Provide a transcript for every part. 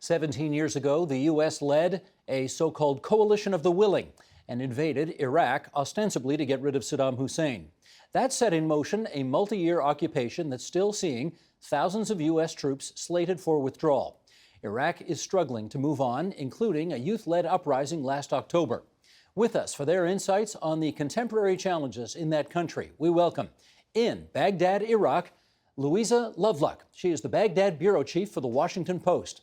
17 years ago, the U.S. led a so-called coalition of the willing and invaded Iraq, ostensibly to get rid of Saddam Hussein. That set in motion a multi-year occupation that's still seeing thousands of U.S. troops slated for withdrawal. Iraq is struggling to move on, including a youth-led uprising last October. With us for their insights on the contemporary challenges in that country, we welcome, in Baghdad, Iraq, Louisa Loveluck. She is the Baghdad Bureau Chief for the Washington Post.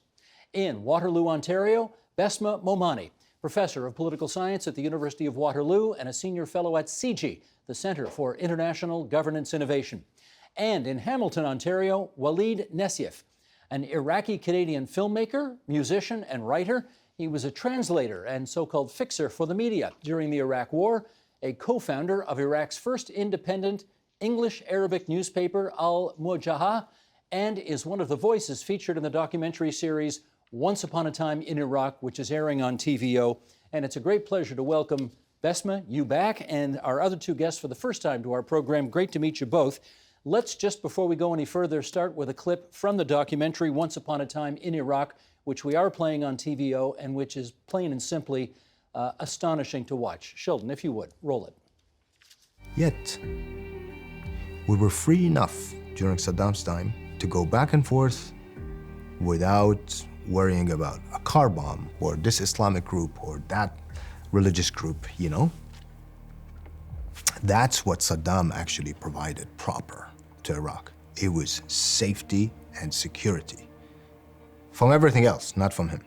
In Waterloo, Ontario, Bessma Momani, Professor of Political Science at the University of Waterloo and a Senior Fellow at CIGI, the Centre for International Governance Innovation. And in Hamilton, Ontario, Waleed Nesyif, an Iraqi-Canadian filmmaker, musician, and writer. He was a translator and so-called fixer for the media during the Iraq War, a co-founder of Iraq's first independent English-Arabic newspaper, Al-Mujahah, and is one of the voices featured in the documentary series Once Upon a Time in Iraq, which is airing on TVO. And it's a great pleasure to welcome Bessma, you back, and our other two guests for the first time to our program. Great to meet you both. Let's just, before we go any further, start with a clip from the documentary Once Upon a Time in Iraq, which we are playing on TVO and which is plain and simply astonishing to watch. Sheldon, if you would, roll it. Yet, we were free enough during Saddam's time to go back and forth without worrying about a car bomb or this Islamic group or that religious group, you know? That's what Saddam actually provided proper to Iraq. It was safety and security. From everything else, not from him.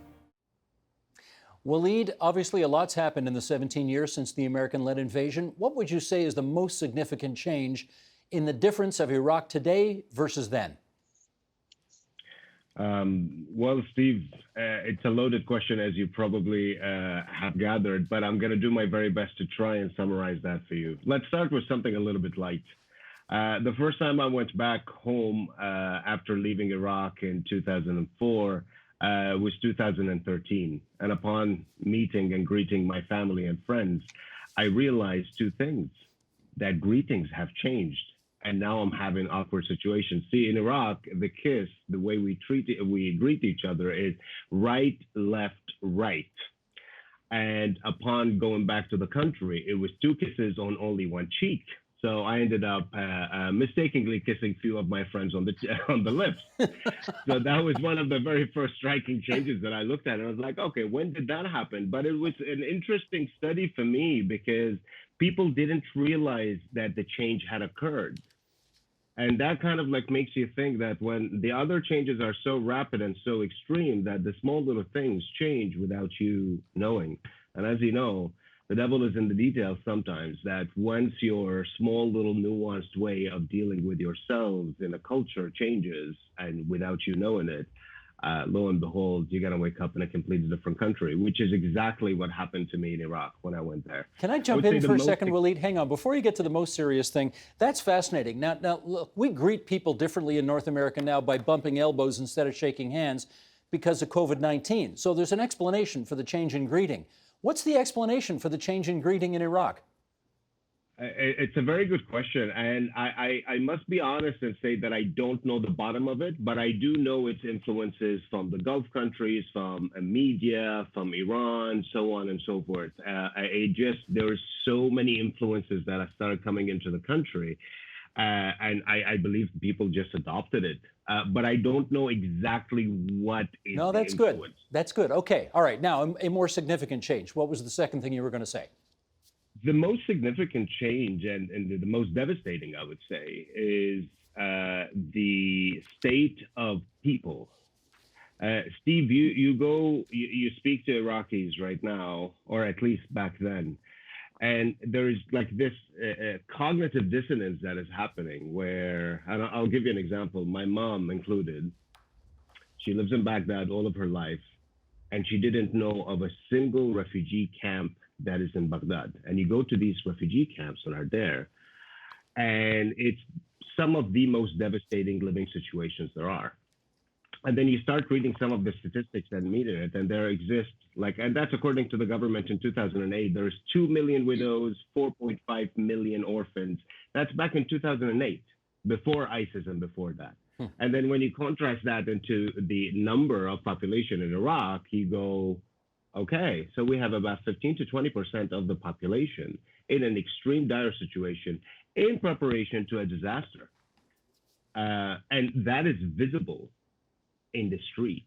Waleed, obviously a lot's happened in the 17 years since the American-led invasion. What would you say is the most significant change in the difference of Iraq today versus then? Well, Steve, it's a loaded question, as you probably have gathered, but I'm going to do my very best to try and summarize that for you. Let's start with something a little bit light. The first time I went back home after leaving Iraq in 2004 was 2013. And upon meeting and greeting my family and friends, I realized two things: that greetings have changed. And now I'm having awkward situations. See, in Iraq, the kiss, the way we greet each other is right, left, right. And upon going back to the country, it was two kisses on only one cheek. So I ended up mistakenly kissing a few of my friends on the lips. So that was one of the very first striking changes that I looked at. And I was like, okay, when did that happen? But it was an interesting study for me because people didn't realize that the change had occurred. And that kind of like makes you think that when the other changes are so rapid and so extreme that the small little things change without you knowing. And as you know, the devil is in the details sometimes, that once your small little nuanced way of dealing with yourselves in a culture changes and without you knowing it, lo and behold, you're going to wake up in a completely different country, which is exactly what happened to me in Iraq when I went there. Can I jump in for a second, Waleed? Hang on. Before you get to the most serious thing, that's fascinating. Now, look, we greet people differently in North America now by bumping elbows instead of shaking hands because of COVID-19. So there's an explanation for the change in greeting. What's the explanation for the change in greeting in Iraq? It's a very good question. And I must be honest and say that I don't know the bottom of it, but I do know its influences from the Gulf countries, from media, from Iran, so on and so forth. There's so many influences that have started coming into the country. And I believe people just adopted it. But I don't know exactly what is No, that's the influence. Good. That's good. Okay. All right. Now, a more significant change. What was the second thing you were going to say? The most significant change and the most devastating, I would say, is the state of people. Steve, you speak to Iraqis right now, or at least back then, and there is like this cognitive dissonance that is happening where, and I'll give you an example, my mom included, she lives in Baghdad all of her life, and she didn't know of a single refugee camp that is in Baghdad. And you go to these refugee camps that are there, and it's some of the most devastating living situations there are. And then you start reading some of the statistics that meet it, and there exists, and that's according to the government in 2008, there's 2 million widows, 4.5 million orphans. That's back in 2008, before ISIS and before that. And then when you contrast that into the number of population in Iraq, you go, okay, so we have about 15 to 20% of the population in an extreme dire situation in preparation to a disaster. And that is visible in the streets.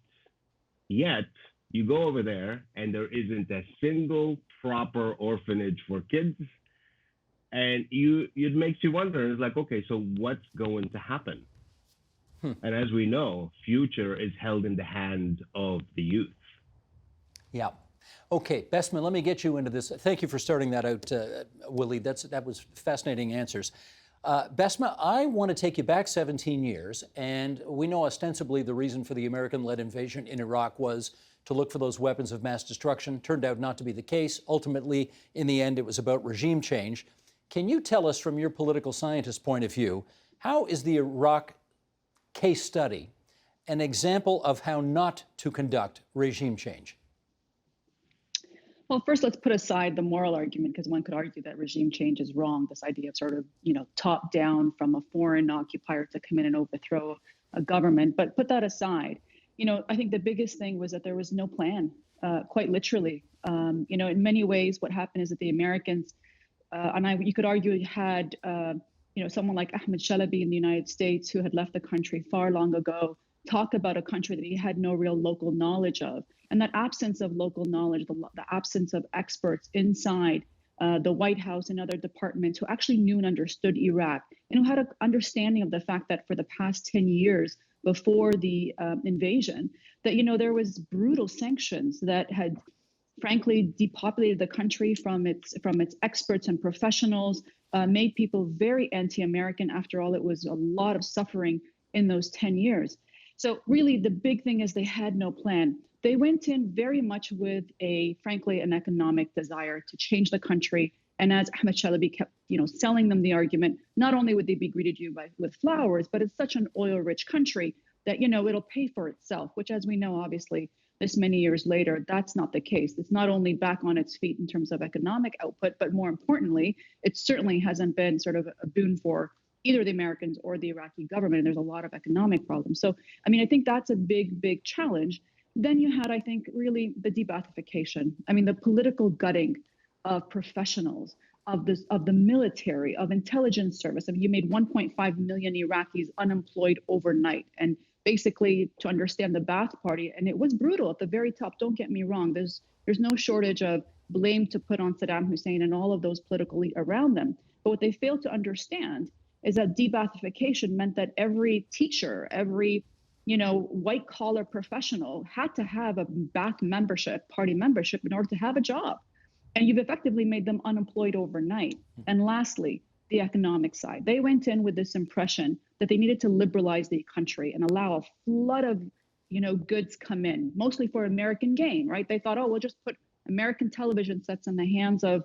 Yet, you go over there and there isn't a single proper orphanage for kids. And it makes you wonder, it's like, okay, so what's going to happen? And as we know, future is held in the hand of the youth. Yeah. Okay, Bessma, let me get you into this. Thank you for starting that out, Waleed. That was fascinating answers. Bessma, I want to take you back 17 years, and we know ostensibly the reason for the American-led invasion in Iraq was to look for those weapons of mass destruction. Turned out not to be the case. Ultimately, in the end, it was about regime change. Can you tell us, from your political scientist point of view, how is the Iraq case study an example of how not to conduct regime change? Well, first, let's put aside the moral argument, because one could argue that regime change is wrong. This idea of sort of, top down from a foreign occupier to come in and overthrow a government. But put that aside, I think the biggest thing was that there was no plan, quite literally. In many ways, what happened is that the Americans, you could argue, had, someone like Ahmed Shalabi in the United States, who had left the country far long ago, talk about a country that he had no real local knowledge of. And that absence of local knowledge, the absence of experts inside the White House and other departments who actually knew and understood Iraq, and who had an understanding of the fact that for the past 10 years before the invasion, that, there was brutal sanctions that had, frankly, depopulated the country from its experts and professionals, made people very anti-American. After all, it was a lot of suffering in those 10 years. So really, the big thing is they had no plan. They went in very much with frankly, an economic desire to change the country. And as Ahmed Shalabi kept, selling them the argument, not only would they be greeted with flowers, but it's such an oil-rich country that, it'll pay for itself, which, as we know, obviously, this many years later, that's not the case. It's not only back on its feet in terms of economic output, but more importantly, it certainly hasn't been sort of a boon for either the Americans or the Iraqi government. And there's a lot of economic problems. So, I think that's a big, big challenge. Then you had, I think, really the de-Baathification. The political gutting of professionals, of the military, of intelligence service. You made 1.5 million Iraqis unemployed overnight. And basically, to understand the Ba'ath Party, and it was brutal at the very top. Don't get me wrong. There's no shortage of blame to put on Saddam Hussein and all of those political elite around them. But what they failed to understand is that de-Baathification meant that every teacher, every white collar professional had to have a Ba'ath membership, party membership, in order to have a job. And you've effectively made them unemployed overnight. And lastly, the economic side. They went in with this impression that they needed to liberalize the country and allow a flood of, goods come in, mostly for American gain, right? They thought, we'll just put American television sets in the hands of,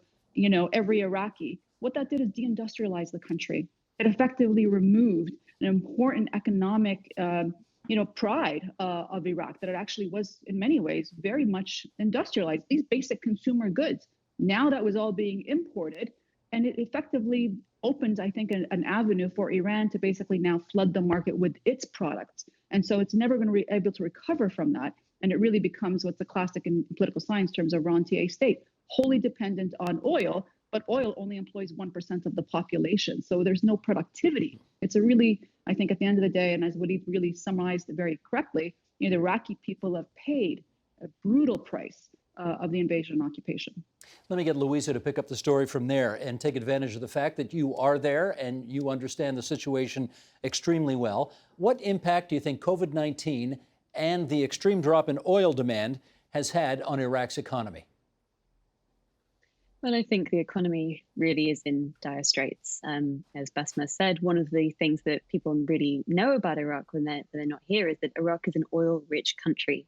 every Iraqi. What that did is deindustrialize the country. It effectively removed an important economic pride of Iraq, that it actually was, in many ways, very much industrialized. These basic consumer goods. Now that was all being imported, and it effectively opens, I think, an avenue for Iran to basically now flood the market with its products. And so it's never going to be able to recover from that. And it really becomes what's the classic in political science terms of rentier state, wholly dependent on oil, but oil only employs 1% of the population. So there's no productivity. It's a really, I think, at the end of the day, and as Waleed really summarized it very correctly, the Iraqi people have paid a brutal price of the invasion and occupation. Let me get Louisa to pick up the story from there and take advantage of the fact that you are there and you understand the situation extremely well. What impact do you think COVID-19 and the extreme drop in oil demand has had on Iraq's economy? Well, I think the economy really is in dire straits. As Bessma said, one of the things that people really know about Iraq when they're not here is that Iraq is an oil-rich country.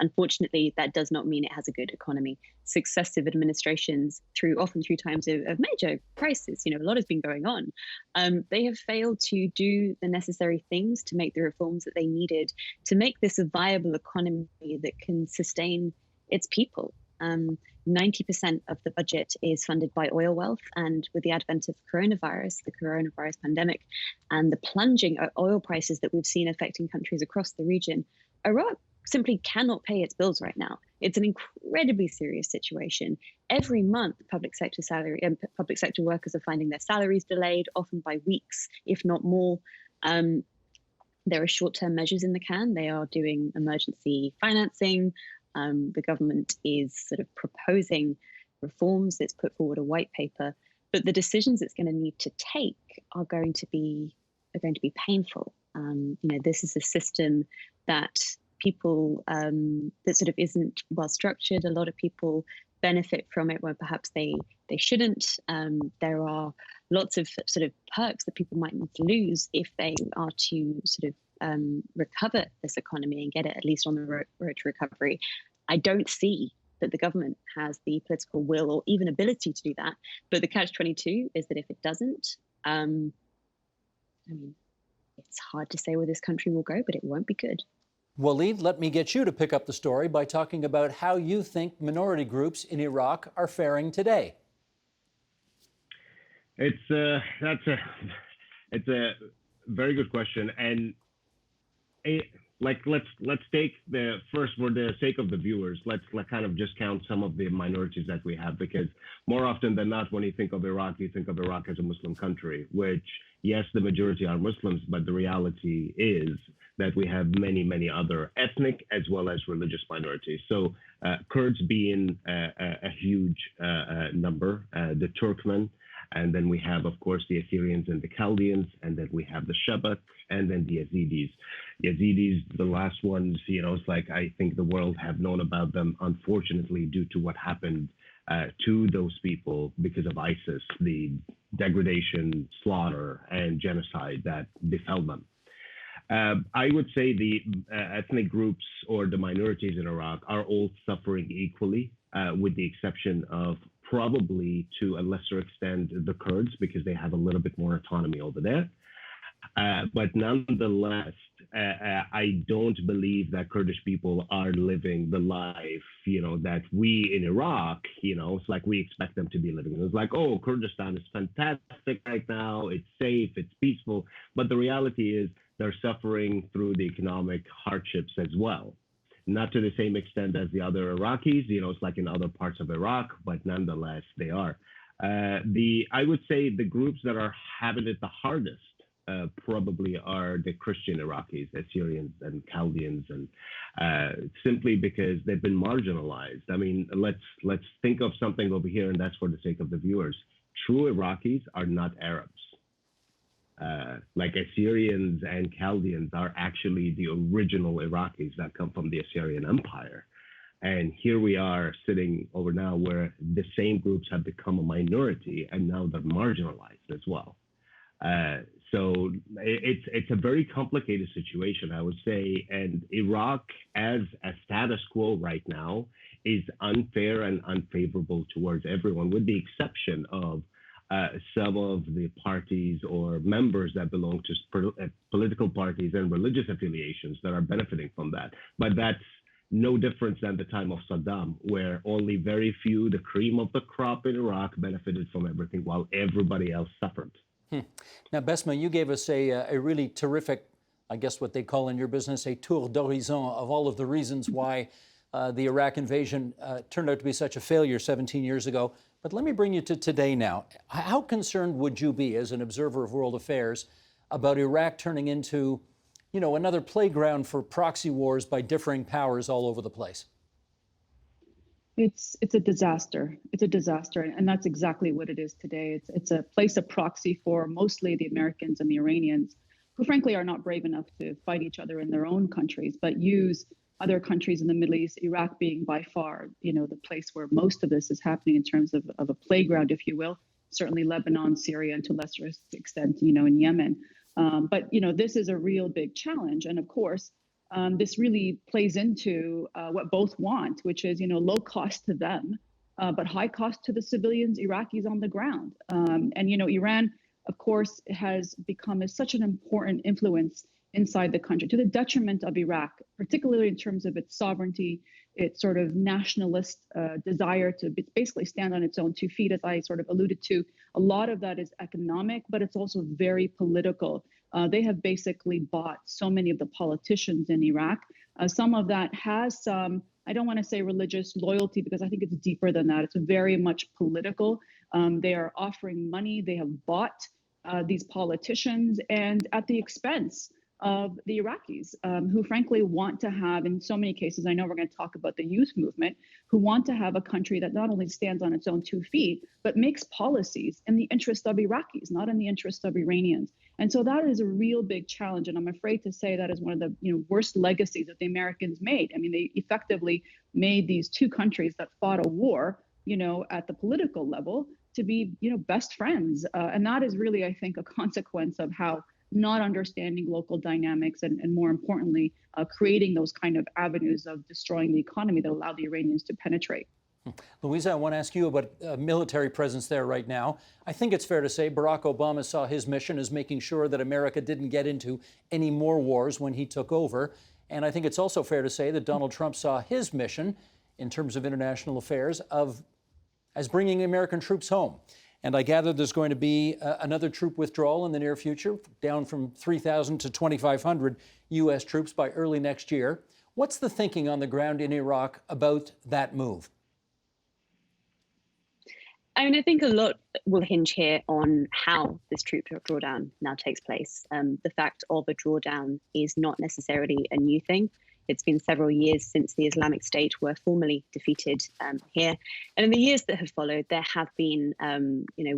Unfortunately, that does not mean it has a good economy. Successive administrations, often through times of major crisis, a lot has been going on. They have failed to do the necessary things to make the reforms that they needed to make this a viable economy that can sustain its people. 90% of the budget is funded by oil wealth. And with the advent of coronavirus, the coronavirus pandemic, and the plunging oil prices that we've seen affecting countries across the region, Iraq simply cannot pay its bills right now. It's an incredibly serious situation. Every month, public sector workers are finding their salaries delayed, often by weeks, if not more. There are short-term measures in the can. They are doing emergency financing. The government is sort of proposing reforms. It's put forward a white paper, but the decisions it's going to need to take are going to be painful. This is a system that people that sort of isn't well structured. A lot of people benefit from it where perhaps they shouldn't. There are lots of sort of perks that people might not lose if they are to sort of recover this economy and get it at least on the road to recovery. I don't see that the government has the political will or even ability to do that. But the catch-22 is that if it doesn't, it's hard to say where this country will go, but it won't be good. Waleed, let me get you to pick up the story by talking about how you think minority groups in Iraq are faring today. It's a very good question, and let's take the first, for the sake of the viewers, let's kind of just count some of the minorities that we have, because more often than not, when you think of Iraq, you think of Iraq as a Muslim country, which, yes, the majority are Muslims, but the reality is that we have many, many other ethnic as well as religious minorities. So Kurds being a huge number, the Turkmen, and then we have, of course, the Assyrians and the Chaldeans, and then we have the Shabak, and then the Yazidis. Yazidis, the last ones, it's like I think the world have known about them, unfortunately, due to what happened to those people because of ISIS, the degradation, slaughter, and genocide that befell them. I would say the ethnic groups or the minorities in Iraq are all suffering equally, with the exception of probably to a lesser extent the Kurds, because they have a little bit more autonomy over there. But nonetheless, I don't believe that Kurdish people are living the life, that we in Iraq, it's like we expect them to be living. It's like, oh, Kurdistan is fantastic right now. It's safe, it's peaceful. But the reality is they're suffering through the economic hardships as well. Not to the same extent as the other Iraqis, it's like in other parts of Iraq, but nonetheless, they are. I would say the groups that are having it the hardest probably are the Christian Iraqis, Assyrians and Chaldeans, and simply because they've been marginalized. I mean, let's think of something over here, and that's for the sake of the viewers. True Iraqis are not Arabs. Like Assyrians and Chaldeans are actually the original Iraqis that come from the Assyrian Empire. And here we are sitting over now where the same groups have become a minority and now they're marginalized as well. So it's a very complicated situation, I would say. And Iraq as a status quo right now is unfair and unfavorable towards everyone, with the exception of some of the parties or members that belong to political parties and religious affiliations that are benefiting from that. But that's no difference than the time of Saddam, where only very few, the cream of the crop in Iraq, benefited from everything while everybody else suffered. Now, Bessma, you gave us a really terrific, I guess what they call in your business, a tour d'horizon of all of the reasons why the Iraq invasion turned out to be such a failure 17 years ago. But let me bring you to today now. How concerned would you be as an observer of world affairs about Iraq turning into, another playground for proxy wars by differing powers all over the place? It's a disaster. It's a disaster, and that's exactly what it is today. It's a place of proxy for mostly the Americans and the Iranians, who frankly are not brave enough to fight each other in their own countries, but use other countries in the Middle East, Iraq being by far, the place where most of this is happening in terms of a playground, if you will. Certainly Lebanon, Syria, and to a lesser extent, in Yemen. But this is a real big challenge, and of course, this really plays into what both want, which is, low cost to them, but high cost to the civilians, Iraqis on the ground. And Iran, of course, has become such an important influence inside the country to the detriment of Iraq, particularly in terms of its sovereignty, its sort of nationalist desire to basically stand on its own 2 feet, as I sort of alluded to. A lot of that is economic, but it's also very political. They have basically bought so many of the politicians in Iraq. Some of that has some, I don't want to say religious loyalty, because I think it's deeper than that. It's very much political. They are offering money. They have bought these politicians, and at the expense of the Iraqis, who frankly want to have, in so many cases, I know we're going to talk about the youth movement, who want to have a country that not only stands on its own 2 feet, but makes policies in the interest of Iraqis, not in the interest of Iranians. And so that is a real big challenge. And I'm afraid to say that is one of the worst legacies that the Americans made. I mean, they effectively made these two countries that fought a war, at the political level to be, best friends. And that is really, I think, a consequence of how not understanding local dynamics and more importantly, creating those kind of avenues of destroying the economy that allow the Iranians to penetrate. Louisa, I want to ask you about military presence there right now. I think it's fair to say Barack Obama saw his mission as making sure that America didn't get into any more wars when he took over. And I think it's also fair to say that Donald Trump saw his mission in terms of international affairs as bringing American troops home. And I gather there's going to be another troop withdrawal in the near future, down from 3,000 to 2,500 U.S. troops by early next year. What's the thinking on the ground in Iraq about that move? I mean, I think a lot will hinge here on how this troop drawdown now takes place. The fact of a drawdown is not necessarily a new thing. It's been several years since the Islamic State were formally defeated here. And in the years that have followed, there have been,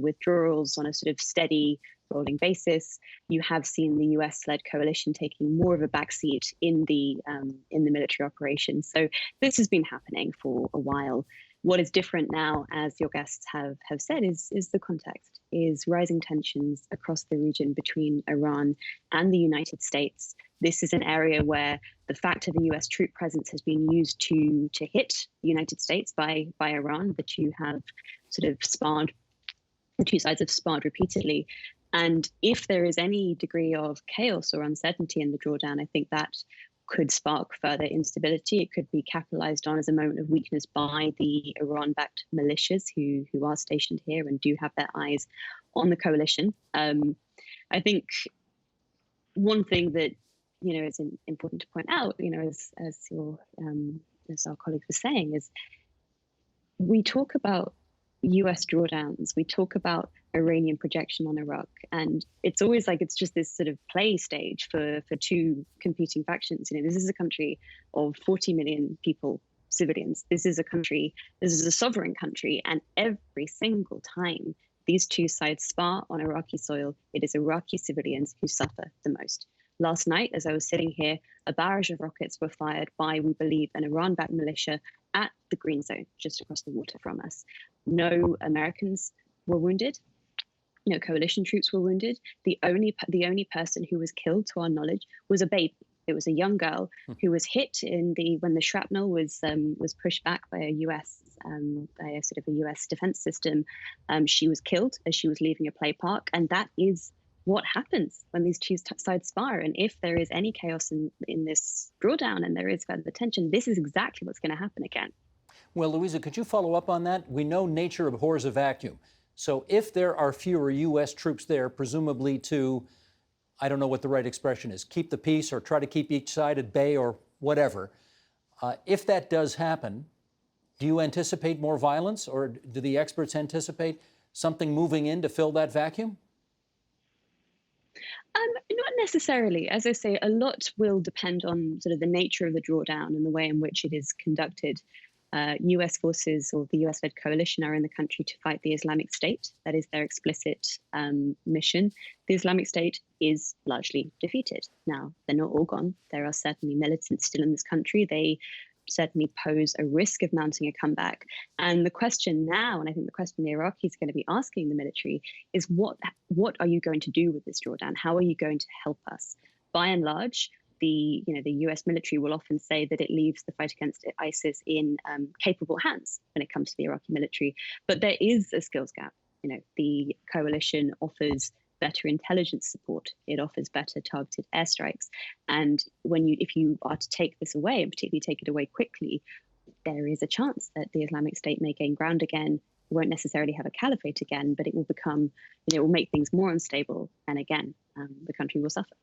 withdrawals on a sort of steady, rolling basis. You have seen the US-led coalition taking more of a backseat in the military operations. So this has been happening for a while. What is different now, as your guests have said, is the context, is rising tensions across the region between Iran and the United States. This is an area where the fact of a US troop presence has been used to hit the United States by Iran. The two sides have sparred repeatedly. And if there is any degree of chaos or uncertainty in the drawdown, I think that could spark further instability. It could be capitalized on as a moment of weakness by the Iran-backed militias who are stationed here and do have their eyes on the coalition. I think one thing that is important to point out, as our colleagues were saying, is we talk about US drawdowns, we talk about Iranian projection on Iraq, and it's always like it's just this sort of play stage for two competing factions. This is a country of 40 million people, civilians. This is a sovereign country, and every single time these two sides spar on Iraqi soil, it is Iraqi civilians who suffer the most. Last night, as I was sitting here, a barrage of rockets were fired by, we believe, an Iran-backed militia at the Green Zone, just across the water from us. No Americans were wounded. No coalition troops were wounded. The only person who was killed, to our knowledge, was a baby. It was a young girl who was hit when the shrapnel was pushed back by a US defense system. She was killed as she was leaving a play park, and that is what happens when these two sides spar. And if there is any chaos in this drawdown and there is further tension, this is exactly what's going to happen again. Well, Louisa, could you follow up on that? We know nature abhors a vacuum. So if there are fewer U.S. troops there, presumably to, I don't know what the right expression is, keep the peace or try to keep each side at bay or whatever, if that does happen, do you anticipate more violence, or do the experts anticipate something moving in to fill that vacuum? Not necessarily. As I say, a lot will depend on sort of the nature of the drawdown and the way in which it is conducted. US forces or the US-led coalition are in the country to fight the Islamic State. That is their explicit mission. The Islamic State is largely defeated. Now, they're not all gone. There are certainly militants still in this country. They certainly pose a risk of mounting a comeback. And the question now, and I think the question the Iraqis are going to be asking the military, is what are you going to do with this drawdown? How are you going to help us? By and large, the US military will often say that it leaves the fight against ISIS in capable hands when it comes to the Iraqi military. But there is a skills gap. The coalition offers better intelligence support. It offers better targeted airstrikes. And if you are to take this away, and particularly take it away quickly, there is a chance that the Islamic State may gain ground again. It won't necessarily have a caliphate again, but it will become, it will make things more unstable. And again, the country will suffer.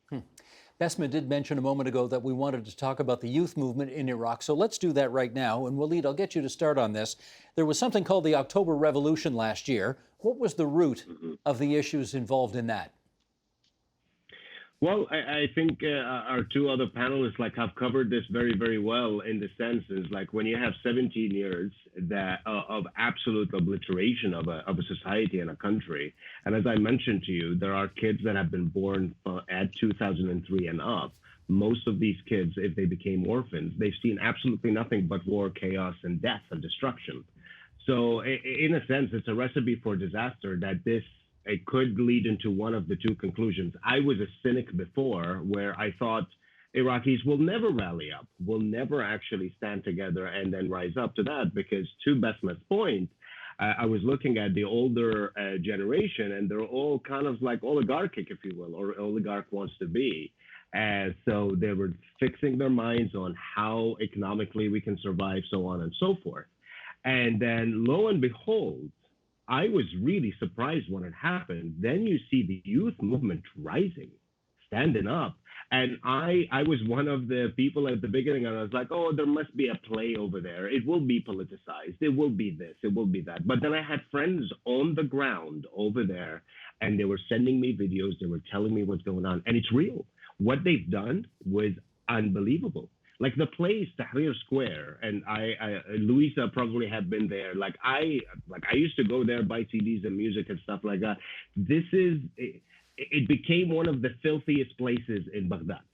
Bessma did mention a moment ago that we wanted to talk about the youth movement in Iraq. So let's do that right now. And Waleed, I'll get you to start on this. There was something called the October Revolution last year. What was the root of the issues involved in that? Well, I think our two other panelists have covered this very, very well, in the sense is when you have 17 years of absolute obliteration of a society and a country. And as I mentioned to you, there are kids that have been born at 2003 and up. Most of these kids, if they became orphans, they've seen absolutely nothing but war, chaos, and death and destruction. So in a sense, it's a recipe for disaster that it could lead into one of the two conclusions. I was a cynic before, where I thought Iraqis will never rally up, will never actually stand together and then rise up to that, because to Bessma's point, I was looking at the older generation, and they're all kind of oligarchic, if you will, or oligarch wants to be. And so they were fixing their minds on how economically we can survive, so on and so forth. And then lo and behold, I was really surprised when it happened. Then you see the youth movement rising, standing up. And I was one of the people at the beginning, and I was like, oh, there must be a play over there. It will be politicized. It will be this. It will be that. But then I had friends on the ground over there, and they were sending me videos. They were telling me what's going on. And it's real. What they've done was unbelievable. The place Tahrir Square, and Louisa probably have been there. I used to go there, buy CDs and music and stuff like that. It became one of the filthiest places in Baghdad.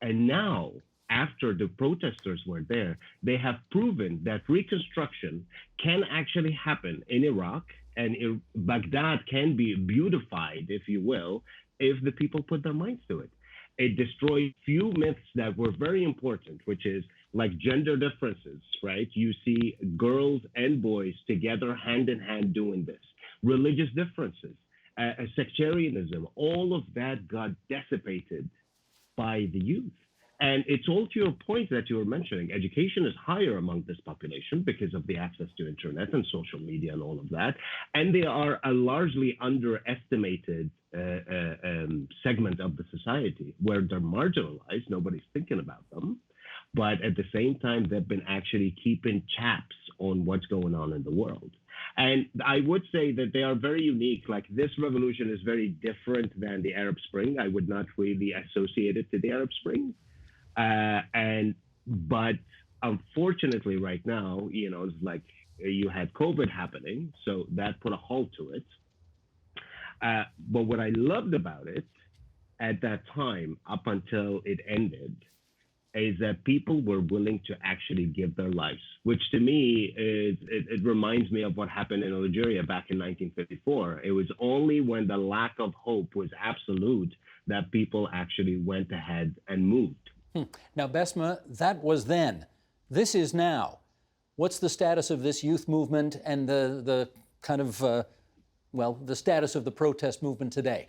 And now, after the protesters were there, they have proven that reconstruction can actually happen in Iraq, and Baghdad can be beautified, if you will, if the people put their minds to it. It destroyed few myths that were very important, which is gender differences, right? You see girls and boys together, hand in hand, doing this. Religious differences, sectarianism, all of that got dissipated by the youth. And it's all to your point that you were mentioning. Education is higher among this population because of the access to internet and social media and all of that. And they are a largely underestimated segment of the society, where they're marginalized. Nobody's thinking about them. But at the same time, they've been actually keeping chaps on what's going on in the world. And I would say that they are very unique. This revolution is very different than the Arab Spring. I would not really associate it to the Arab Spring. But unfortunately right now, it's you had COVID happening, so that put a halt to it. But what I loved about it at that time, up until it ended, is that people were willing to actually give their lives, which to me it reminds me of what happened in Algeria back in 1954. It was only when the lack of hope was absolute that people actually went ahead and moved. Now, Bessma, that was then. This is now. What's the status of this youth movement and the kind of, the status of the protest movement today?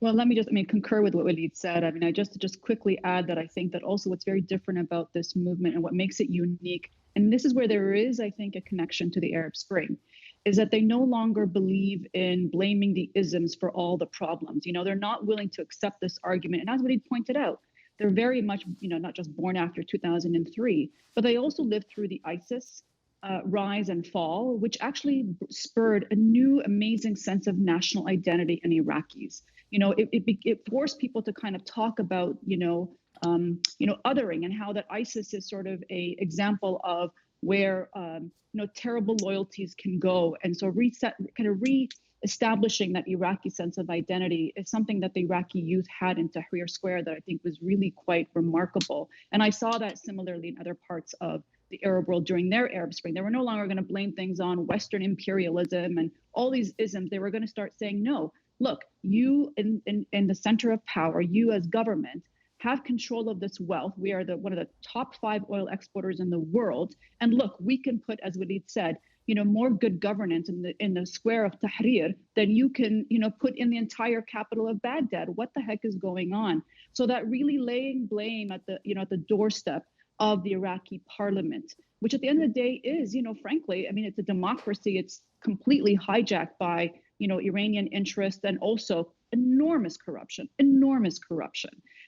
Well, let me just, concur with what Waleed said. I just quickly add that I think that also what's very different about this movement and what makes it unique, and this is where there is, I think, a connection to the Arab Spring, is that they no longer believe in blaming the isms for all the problems. They're not willing to accept this argument. And as Waleed pointed out, they're very much, not just born after 2003, but they also lived through the ISIS rise and fall, which actually spurred a new, amazing sense of national identity in Iraqis. It forced people to kind of talk about, othering, and how that ISIS is sort of a example of where, terrible loyalties can go. And so re-establishing that Iraqi sense of identity is something that the Iraqi youth had in Tahrir Square that I think was really quite remarkable. And I saw that similarly in other parts of the Arab world during their Arab Spring. They were no longer going to blame things on Western imperialism and all these isms. They were going to start saying, no, look, you in the center of power, you as government, have control of this wealth. We are one of the top 5 oil exporters in the world. And look, we can put, as Waleed said, more good governance in the square of Tahrir than you can, put in the entire capital of Baghdad. What the heck is going on? So that really laying blame at the, at the doorstep of the Iraqi parliament, which at the end of the day is, frankly, I mean, it's a democracy. It's completely hijacked by, Iranian interests and also enormous corruption.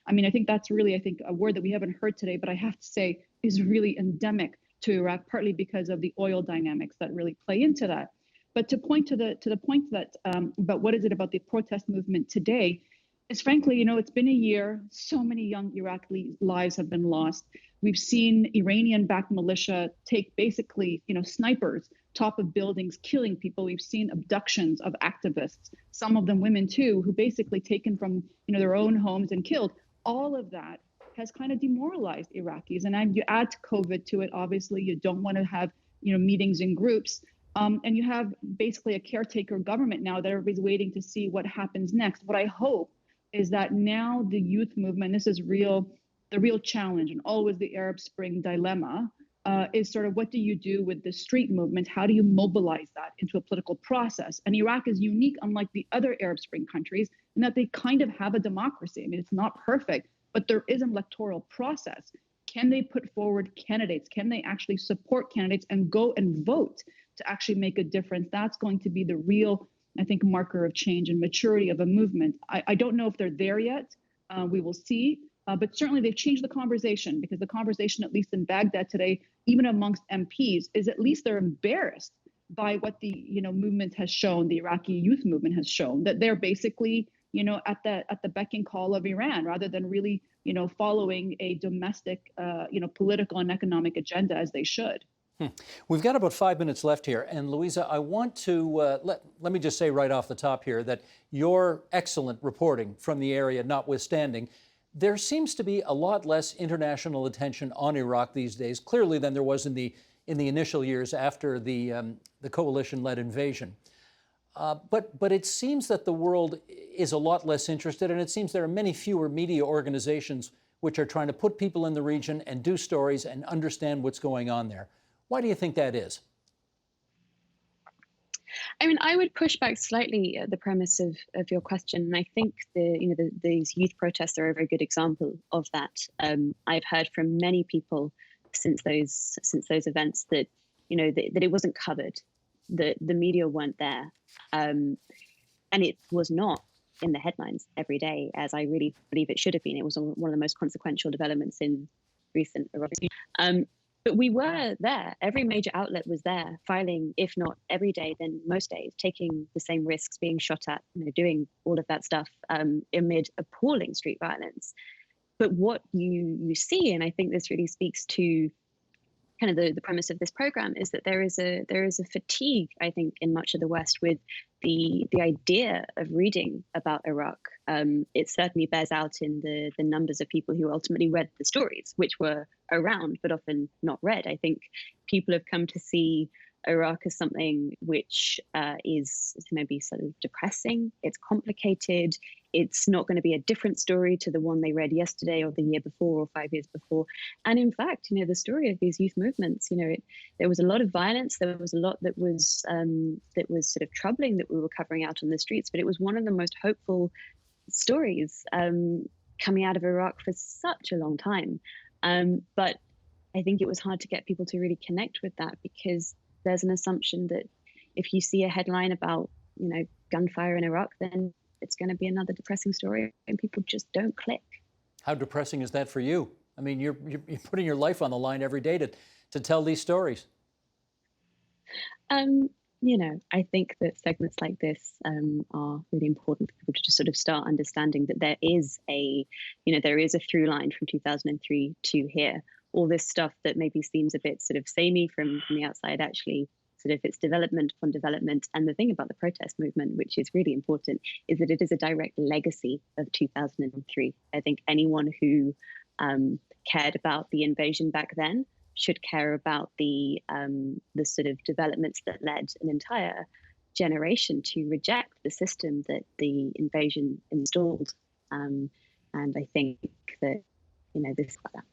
I mean, I think that's really, a word that we haven't heard today, but I have to say is really endemic to Iraq, partly because of the oil dynamics that really play into that. But to point to the point that, but what is it about the protest movement today is frankly, it's been a year, so many young Iraqi lives have been lost. We've seen Iranian-backed militia take basically, snipers top of buildings, killing people. We've seen abductions of activists, some of them women too, who basically taken from, their own homes and killed. All of that has kind of demoralized Iraqis. And you add COVID to it, obviously, you don't want to have, meetings in groups. And you have basically a caretaker government now that everybody's waiting to see what happens next. What I hope is that now the youth movement, this is the real challenge, and always the Arab Spring dilemma, is sort of what do you do with the street movement? How do you mobilize that into a political process? And Iraq is unique, unlike the other Arab Spring countries, in that they kind of have a democracy. I mean, it's not perfect, but there is an electoral process. Can they put forward candidates? Can they actually support candidates and go and vote to actually make a difference? That's going to be the real, I think, marker of change and maturity of a movement. I don't know if they're there yet. We will see. But certainly they've changed the conversation, because the conversation, at least in Baghdad today, even amongst MPs, is at least they're embarrassed by what the movement has shown, the Iraqi youth movement has shown, that they're basically at the beck and call of Iran, rather than really following a domestic political and economic agenda as they should. We've got about 5 minutes left here, and Louisa, I want to let me just say right off the top here that your excellent reporting from the area notwithstanding, there seems to be a lot less international attention on Iraq these days, clearly, than there was in the initial years after the coalition-led invasion. But it seems that the world is a lot less interested, and it seems there are many fewer media organizations which are trying to put people in the region and do stories and understand what's going on there. Why do you think that is? I mean, I would push back slightly at the premise of your question, and I think these youth protests are a very good example of that. I've heard from many people since those events that that it wasn't covered, that the media weren't there, and it was not in the headlines every day, as I really believe it should have been. It was one of the most consequential developments in recent Iraq. But we were there. Every major outlet was there, filing, if not every day, then most days, taking the same risks, being shot at, doing all of that stuff amid appalling street violence. But what you see, and I think this really speaks to kind of the premise of this program, is that there is a fatigue, I think, in much of the West with the idea of reading about Iraq. It certainly bears out in the numbers of people who ultimately read the stories, which were around but often not read. I think people have come to see Iraq as something which is maybe sort of depressing. It's complicated. It's not going to be a different story to the one they read yesterday or the year before or 5 years before. And in fact, the story of these youth movements, there was a lot of violence. There was a lot that was sort of troubling that we were covering out on the streets. But it was one of the most hopeful stories coming out of Iraq for such a long time. But I think it was hard to get people to really connect with that, because there's an assumption that if you see a headline about, gunfire in Iraq, then it's going to be another depressing story, and people just don't click. How depressing is that for you? I mean, you're putting your life on the line every day to tell these stories. I think that segments like this are really important for people to just sort of start understanding that there is a through line from 2003 to here. All this stuff that maybe seems a bit sort of samey from the outside, actually sort of its development upon development. And the thing about the protest movement, which is really important, is that it is a direct legacy of 2003. I think anyone who cared about the invasion back then should care about the sort of developments that led an entire generation to reject the system that the invasion installed. And I think that, this is about that.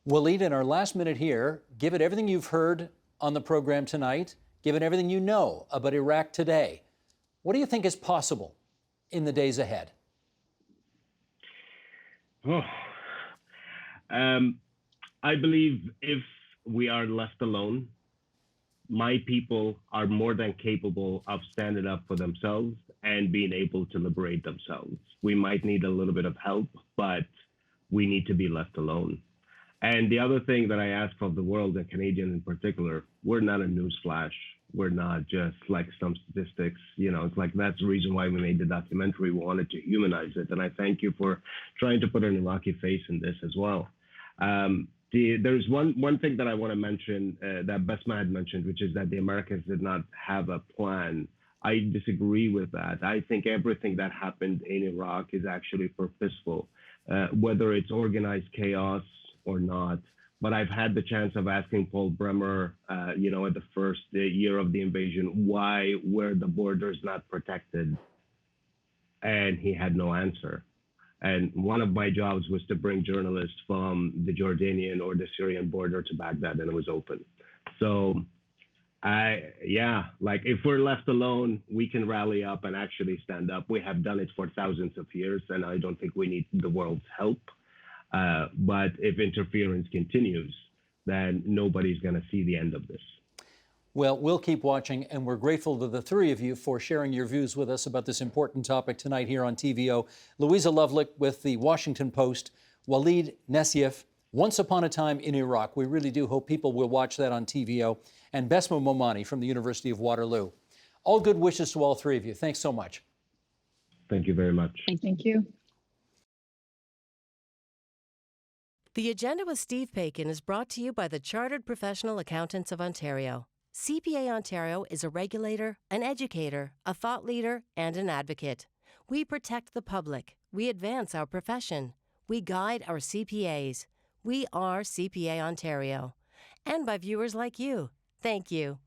Waleed, in our last minute here, give it everything you've heard on the program tonight, given everything you know about Iraq today. What do you think is possible in the days ahead? I believe if we are left alone, my people are more than capable of standing up for themselves and being able to liberate themselves. We might need a little bit of help, but we need to be left alone. And the other thing that I ask of the world, and Canadians in particular, we're not a news flash. We're not just like some statistics. You know, it's like that's the reason why we made the documentary. We wanted to humanize it. And I thank you for trying to put an Iraqi face in this as well. There's one thing that I want to mention that Bessma had mentioned, which is that the Americans did not have a plan. I disagree with that. I think everything that happened in Iraq is actually purposeful, whether it's organized chaos or not. But I've had the chance of asking Paul Bremer, at the first year of the invasion, why were the borders not protected? And he had no answer. And one of my jobs was to bring journalists from the Jordanian or the Syrian border to Baghdad, and it was open. So if we're left alone, we can rally up and actually stand up. We have done it for thousands of years, and I don't think we need the world's help. But if interference continues, then nobody's going to see the end of this. Well, we'll keep watching, and we're grateful to the three of you for sharing your views with us about this important topic tonight here on TVO. Louisa Loveluck with the Washington Post, Waleed Nesyif, Once Upon a Time in Iraq. We really do hope people will watch that on TVO. And Bessma Momani from the University of Waterloo. All good wishes to all three of you. Thanks so much. Thank you very much. Thank you. The Agenda with Steve Paikin is brought to you by the Chartered Professional Accountants of Ontario. CPA Ontario is a regulator, an educator, a thought leader, and an advocate. We protect the public. We advance our profession. We guide our CPAs. We are CPA Ontario. And by viewers like you. Thank you.